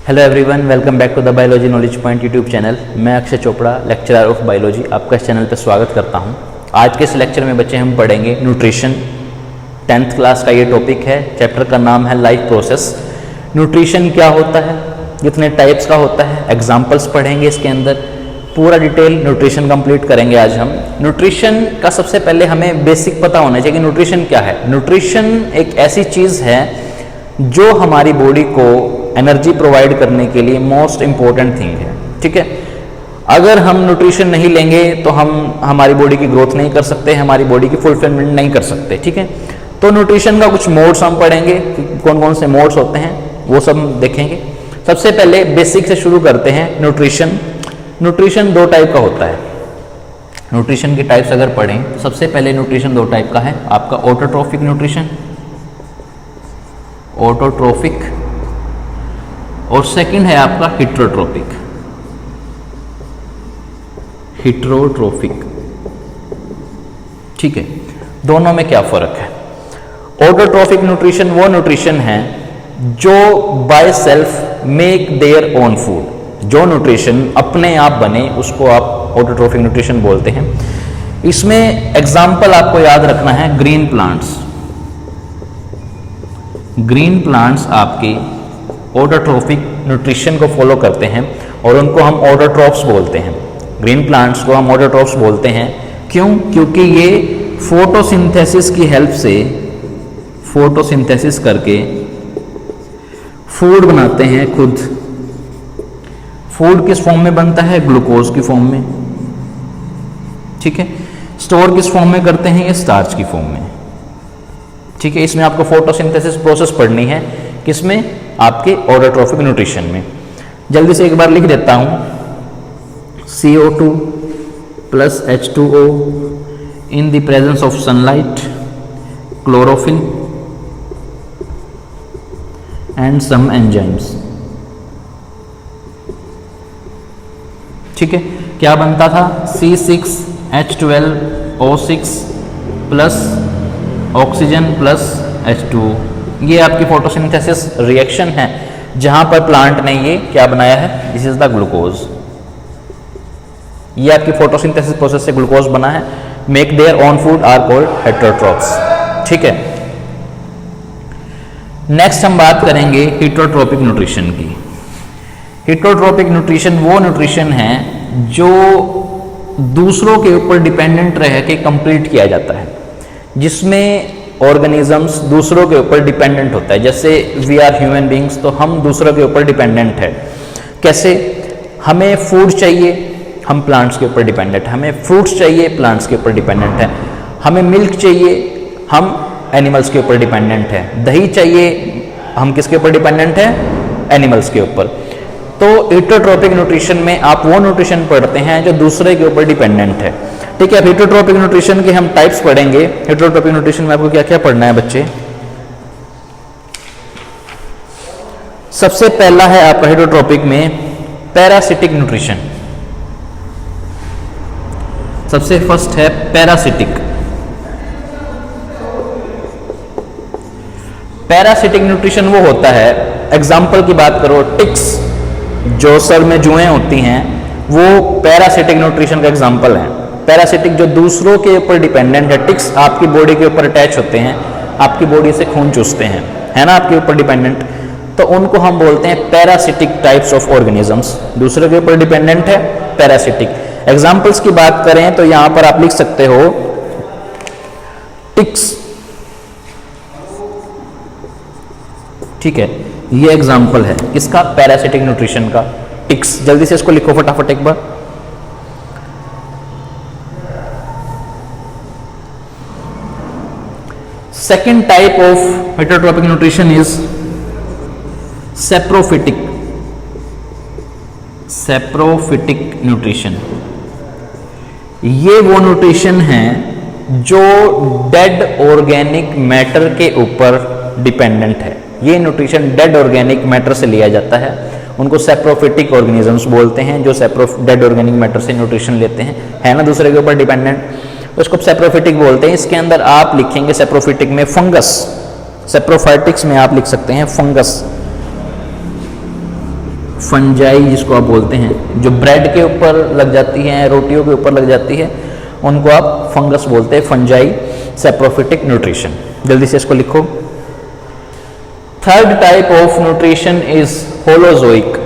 Hello everyone, welcome back to the biology knowledge point YouTube channel. मैं Akshay Chopra, lecturer of biology, आपका इस channel पर स्वागत करता हूं। आज के इस लेक्चर में बच्चे हम पढ़ेंगे न्यूट्रिशन। 10th क्लास का ये टॉपिक है। चैप्टर का नाम है लाइफ प्रोसेस। न्यूट्रिशन क्या होता है, कितने टाइप्स का होता है, एग्जाम्पल्स पढ़ेंगे इसके अंदर, पूरा डिटेल न्यूट्रिशन कंप्लीट करेंगे आज हम। न्यूट्रिशन का सबसे पहले हमें बेसिक पता होना चाहिए कि न्यूट्रिशन क्या है। न्यूट्रिशन एक ऐसी चीज़ है जो हमारी बॉडी को एनर्जी प्रोवाइड करने के लिए मोस्ट इंपॉर्टेंट थिंग है। ठीक है, अगर हम न्यूट्रिशन नहीं लेंगे तो हम हमारी बॉडी की ग्रोथ नहीं कर सकते, हमारी बॉडी की फुलफिलमेंट नहीं कर सकते। ठीक है, तो न्यूट्रिशन का कुछ मोड्स हम पढ़ेंगे, कौन कौन से मोड्स होते हैं वो सब देखेंगे। सबसे पहले बेसिक से शुरू करते हैं। न्यूट्रिशन दो टाइप का होता है। न्यूट्रिशन की टाइप्स अगर पढ़ें तो सबसे पहले न्यूट्रिशन दो टाइप का है। आपका ऑटोट्रोफिक न्यूट्रिशन, ऑटोट्रोफिक, और सेकंड है आपका हिट्रोट्रोपिक। ठीक है, दोनों में क्या फर्क है? ऑटोट्रोफिक न्यूट्रिशन वो न्यूट्रिशन है जो by self make their own food. जो न्यूट्रिशन अपने आप बने उसको आप ऑटोट्रोफिक न्यूट्रिशन बोलते हैं। इसमें एग्जाम्पल आपको याद रखना है ग्रीन प्लांट्स। ग्रीन प्लांट्स आपके ऑटोट्रोफिक न्यूट्रिशन को फॉलो करते हैं और उनको हम ऑटोट्रोफ्स बोलते हैं। ग्रीन प्लांट्स को हम ऑटोट्रोफ्स बोलते हैं। क्यों? क्योंकि ये फोटोसिंथेसिस की हेल्प से, फोटोसिंथेसिस करके फूड बनाते हैं खुद। फूड किस फॉर्म में बनता है? ग्लूकोज की फॉर्म में। ठीक है, स्टोर किस फॉर्म में करते हैं? ये स्टार्च की फॉर्म में। ठीक है, इसमें आपको फोटोसिंथेसिस प्रोसेस पढ़नी है। किसमें? आपके ऑटोट्रोफिक न्यूट्रिशन में। जल्दी से एक बार लिख देता हूं। CO2 plus H2O in the presence of sunlight, chlorophyll and some enzymes। ठीक है, क्या बनता था? C6H12O6 plus oxygen plus H2O। ये आपकी फोटोसिंथेसिस रिएक्शन है जहां पर प्लांट ने ये क्या बनाया है? This is the glucose. ये आपकी फोटोसिंथेसिस प्रोसेस से ग्लूकोज बना है। Make their own food are called heterotrophs. ठीक है, नेक्स्ट हम बात करेंगे हिट्रोट्रोपिक न्यूट्रिशन की। हिट्रोट्रोपिक न्यूट्रिशन वो न्यूट्रिशन है जो दूसरों के ऊपर डिपेंडेंट रह के कंप्लीट किया जाता है, जिसमें ऑर्गेनिजम्स दूसरों के ऊपर डिपेंडेंट होता है। जैसे वी आर ह्यूमन बींग्स, तो हम दूसरों के ऊपर डिपेंडेंट है। कैसे? हमें फूड चाहिए, हम प्लांट्स के ऊपर डिपेंडेंट है। हमें फ्रूट्स चाहिए, प्लांट्स के ऊपर डिपेंडेंट है। हमें मिल्क चाहिए, हम एनिमल्स के ऊपर डिपेंडेंट है। दही चाहिए, हम किसके ऊपर डिपेंडेंट है? एनिमल्स के ऊपर। तो हिट्रोट्रोपिक न्यूट्रिशन में आप वो न्यूट्रिशन पढ़ते हैं जो दूसरे के ऊपर डिपेंडेंट है। ठीक है, अब हिट्रोट्रोपिक न्यूट्रिशन के हम टाइप्स पढ़ेंगे। हिट्रोट्रोपिक न्यूट्रिशन में आपको क्या क्या पढ़ना है बच्चे? सबसे पहला है आपका हिट्रोट्रोपिक में पैरासिटिक न्यूट्रिशन। सबसे फर्स्ट है पैरासिटिक। पैरासिटिक न्यूट्रिशन वो होता है, एग्जाम्पल की बात करो, टिक्स, जो सर में जुएं होती हैं, वो पैरासिटिक न्यूट्रिशन का एग्जाम्पल है। पैरासिटिक जो दूसरों के ऊपर डिपेंडेंट है। टिक्स आपकी बॉडी के ऊपर अटैच होते हैं, आपकी बॉडी से खून चूसते हैं, है ना, आपके ऊपर डिपेंडेंट। तो उनको हम बोलते हैं पैरासिटिक टाइप्स ऑफ ऑर्गेनिजम्स। दूसरे के ऊपर डिपेंडेंट है, पैरासिटिक। एग्जाम्पल्स की बात करें तो यहां पर आप लिख सकते हो टिक्स। ठीक है, ये एग्जाम्पल है किसका? पैरासिटिक न्यूट्रिशन का, टिक्स। जल्दी से इसको लिखो फटाफट एक बार। Second type of heterotrophic nutrition is saprophytic nutrition। ये वो न्यूट्रिशन है जो डेड ऑर्गेनिक मैटर के ऊपर डिपेंडेंट है। ये न्यूट्रिशन डेड ऑर्गेनिक मैटर से लिया जाता है। उनको सैप्रोफिटिक ऑर्गेनिजम्स बोलते हैं, जो डेड ऑर्गेनिक मैटर से न्यूट्रिशन लेते हैं, है ना, दूसरे के ऊपर डिपेंडेंट। तो इसको सैप्रोफिटिक बोलते हैं। इसके अंदर आप लिखेंगे सैप्रोफिटिक में फंगस, सेप्रोफाइटिक्स में आप लिख सकते हैं फंगस। फंजाई जिसको आप बोलते हैं, जो ब्रेड के ऊपर लग जाती हैं, रोटियों के ऊपर लग जाती है, उनको आप फंगस बोलते हैं, फंजाई सैप्रोफिटिक न्यूट्रिशन। जल्दी से इसको लिखो। Third type of nutrition is holozoic.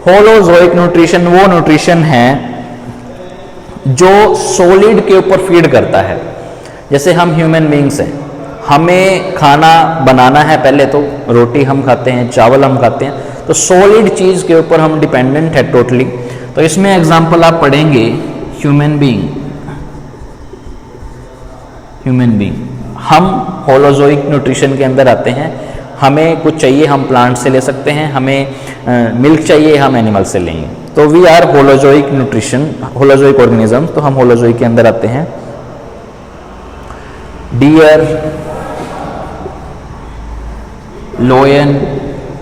Holozoic nutrition वो न्यूट्रिशन है जो सॉलिड के ऊपर फीड करता है। जैसे हम ह्यूमन बींग्स हैं, हमें खाना बनाना है, पहले तो रोटी हम खाते हैं, चावल हम खाते हैं, तो सॉलिड चीज़ के ऊपर हम डिपेंडेंट है टोटली। तो इसमें एग्जांपल आप पढ़ेंगे ह्यूमन बींग। ह्यूमन बींग हम होलोजोइक न्यूट्रिशन के अंदर आते हैं। हमें कुछ चाहिए हम प्लांट से ले सकते हैं, हमें मिल्क चाहिए हम एनिमल से लेंगे। तो we are holozoic nutrition, holozoic organism, तो हम होलोजोइक के अंदर आते हैं। डियर, लोयन,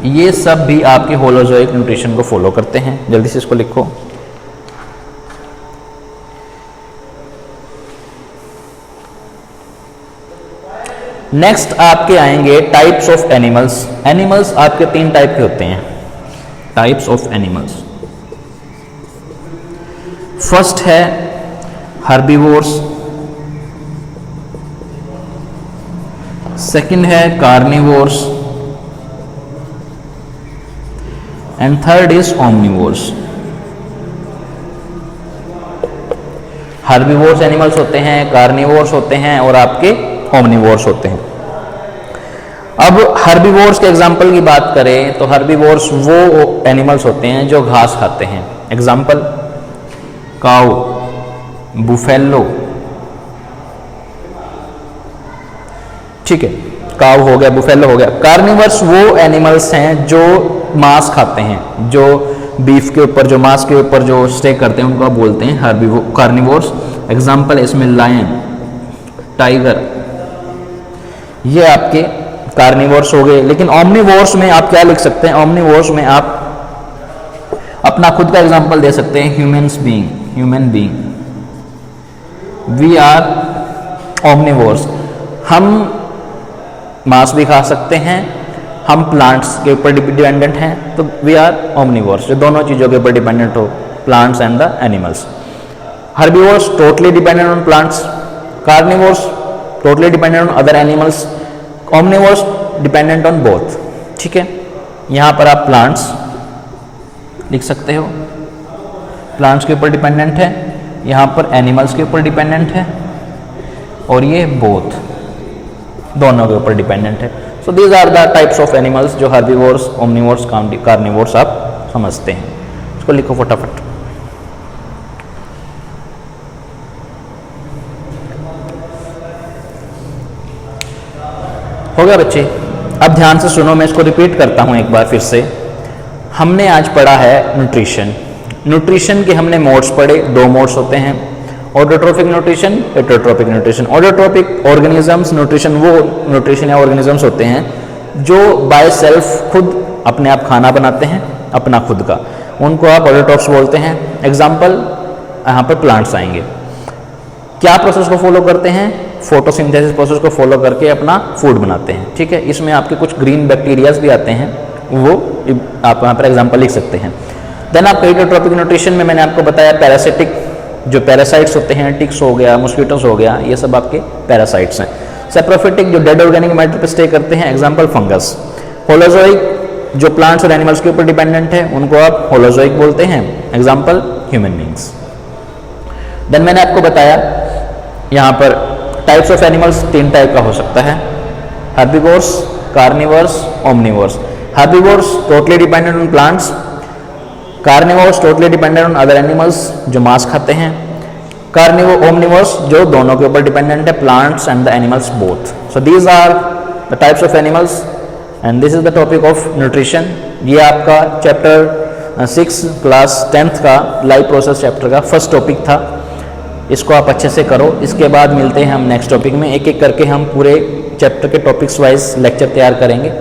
ये सब भी आपके होलोजोइक न्यूट्रिशन को फॉलो करते हैं। जल्दी से इसको लिखो। नेक्स्ट आपके आएंगे टाइप्स ऑफ एनिमल्स। एनिमल्स आपके 3 टाइप के होते हैं, टाइप्स ऑफ एनिमल्स। फर्स्ट है हर्बीवोर्स, सेकंड है carnivores and third is omnivores. Herbivores animals होते हैं, कार्निवोर्स होते हैं और आपके ओमनिवोर्स होते हैं। अब हर्बीवोर्स के एग्जाम्पल की बात करें तो हर्बीवोर्स वो एनिमल्स होते हैं जो घास खाते हैं। एग्जाम्पल काऊ, बुफेलो, ठीक है, काऊ हो गया, बुफेलो हो गया। कार्निवर्स वो एनिमल्स हैं जो मांस खाते हैं, जो बीफ के ऊपर, जो मांस के ऊपर जो स्टे करते हैं, उनको आप बोलते हैं कार्निवोर्स। एग्जाम्पल है इसमें लायन, टाइगर, ये आपके कार्निवोर्स हो गए। लेकिन ओमनिवोर्स में आप क्या लिख सकते हैं? ओमनिवोर्स में आप अपना खुद का एग्जांपल दे सकते हैं, human being. We are omnivores. हम मांस भी खा सकते हैं, हम प्लांट्स के ऊपर डिपेंडेंट हैं, तो वी आर ओमनिवोर्स, जो दोनों चीज़ों के ऊपर डिपेंडेंट हो, plants and the animals. Herbivores totally dependent on plants, carnivores totally dependent on other animals, omnivores dependent on both. ठीक है, यहाँ पर आप प्लांट्स लिख सकते हो, प्लांट्स के ऊपर डिपेंडेंट है, यहाँ पर एनिमल्स के ऊपर डिपेंडेंट है, और ये बोथ दोनों के ऊपर डिपेंडेंट है। So these are the types of animals जो हर्बीवोर्स, ओमनिवोर्स, कार्निवोर्स आप समझते हैं। इसको लिखो फटाफट। हो गया बच्चे? अब ध्यान से सुनो, मैं इसको रिपीट करता हूँ एक बार फिर से। हमने आज पढ़ा है न्यूट्रिशन। न्यूट्रिशन के हमने मोड्स पढ़े, 2 मोड्स होते हैं, autotrophic nutrition, heterotrophic nutrition. Autotrophic organisms nutrition वो न्यूट्रिशन या ऑर्गेनिजम्स होते हैं जो बाय सेल्फ खुद अपने आप खाना बनाते हैं अपना खुद का, उनको आप ऑटोट्रोफ्स बोलते हैं। एग्जाम्पल यहाँ पर प्लांट्स आएंगे। क्या प्रोसेस को फॉलो करते हैं? फोटोसिंथेसिस प्रोसेस को फॉलो करके अपना फूड बनाते हैं। ठीक है, इसमें आपके कुछ ग्रीन बैक्टीरियाज भी आते हैं, वो आप यहाँ पर एग्जाम्पल लिख सकते हैं। देन आपका हेटेरोट्रोफिक न्यूट्रिशन में मैंने आपको बताया पैरासिटिक, जो पैरासाइट्स होते हैं, टिक्स हो गया, मॉस्किटोस हो गया, ये सब आपके पैरासाइट्स हैं। सैप्रोफिटिक जो डेड ऑर्गेनिक मैटर पर स्टे करते हैं, एग्जाम्पल फंगस। होलोजोइक जो प्लांट्स और एनिमल्स के ऊपर डिपेंडेंट है, उनको आप होलोजोइक बोलते हैं, एग्जाम्पल ह्यूमन बींग्स। देन मैंने आपको बताया यहाँ पर टाइप्स ऑफ एनिमल्स 3 टाइप का हो सकता है, herbivores, carnivores, Omniverse. Herbivores totally dependent on plants, carnivores totally dependent on other animals जो मांस खाते हैं, ओमनिवर्स जो दोनों के ऊपर डिपेंडेंट है, plants and the animals both. So these are the types of animals and this is the topic of nutrition. ये आपका चैप्टर 6 क्लास 10th का लाइफ प्रोसेस चैप्टर का फर्स्ट टॉपिक था। इसको आप अच्छे से करो। इसके बाद मिलते हैं हम नेक्स्ट टॉपिक में। एक एक करके हम पूरे चैप्टर के टॉपिक्स वाइज लेक्चर तैयार करेंगे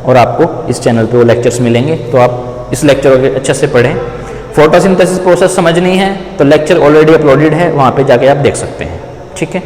और आपको इस चैनल पे वो लेक्चर्स मिलेंगे, तो आप इस लेक्चर को अच्छे से पढ़ें। फोटोसिंथेसिस प्रोसेस समझनी है तो लेक्चर ऑलरेडी अपलोडेड है, वहाँ पे जाके आप देख सकते हैं। ठीक है।